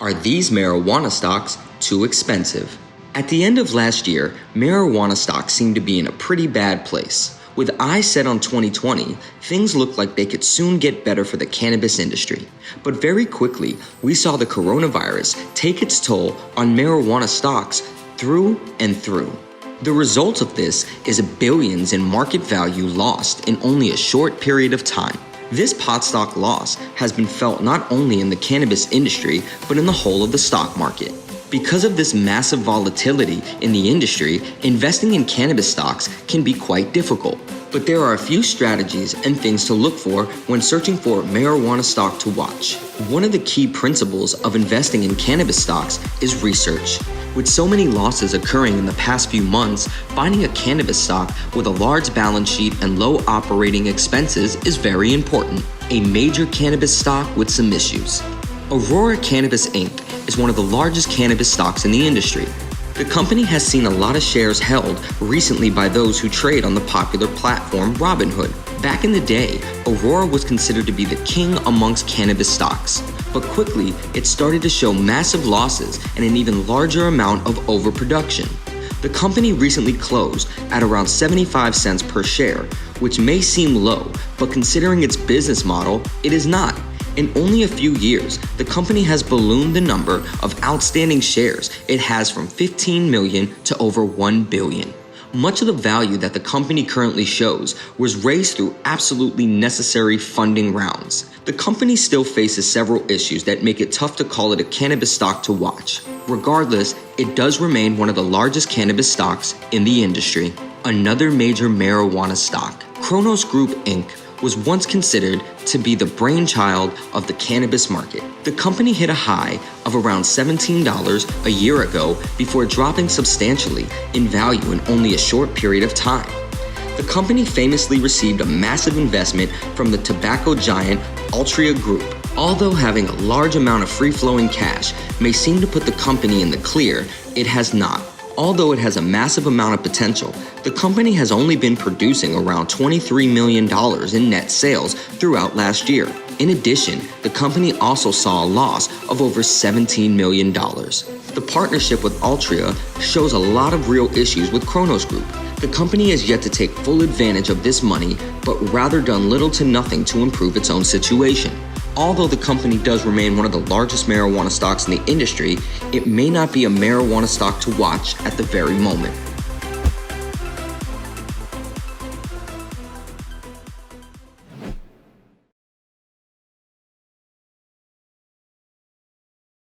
Are these marijuana stocks too expensive? At the end of last year, marijuana stocks seemed to be in a pretty bad place. With eyes set on 2020, things looked like they could soon get better for the cannabis industry. But very quickly, we saw the coronavirus take its toll on marijuana stocks through and through. The result of this is billions in market value lost in only a short period of time. This pot stock loss has been felt not only in the cannabis industry, but in the whole of the stock market. Because of this massive volatility in the industry, investing in cannabis stocks can be quite difficult. But there are a few strategies and things to look for when searching for a marijuana stock to watch. One of the key principles of investing in cannabis stocks is research. With so many losses occurring in the past few months, finding a cannabis stock with a large balance sheet and low operating expenses is very important. A major cannabis stock with some issues. Aurora Cannabis Inc. is one of the largest cannabis stocks in the industry. The company has seen a lot of shares held recently by those who trade on the popular platform Robinhood. Back in the day, Aurora was considered to be the king amongst cannabis stocks, but quickly it started to show massive losses and an even larger amount of overproduction. The company recently closed at around 75 cents per share, which may seem low, but considering its business model, it is not. In only a few years, the company has ballooned the number of outstanding shares it has from 15 million to over 1 billion. Much of the value that the company currently shows was raised through absolutely necessary funding rounds. The company still faces several issues that make it tough to call it a cannabis stock to watch. Regardless, it does remain one of the largest cannabis stocks in the industry. Another major marijuana stock, Cronos Group Inc., was once considered to be the brainchild of the cannabis market. The company hit a high of around $17 a year ago before dropping substantially in value in only a short period of time. The company famously received a massive investment from the tobacco giant Altria Group. Although having a large amount of free-flowing cash may seem to put the company in the clear, it has not. Although it has a massive amount of potential, the company has only been producing around $23 million in net sales throughout last year. In addition, the company also saw a loss of over $17 million. The partnership with Altria shows a lot of real issues with Cronos Group. The company has yet to take full advantage of this money, but rather done little to nothing to improve its own situation. Although the company does remain one of the largest marijuana stocks in the industry, it may not be a marijuana stock to watch at the very moment.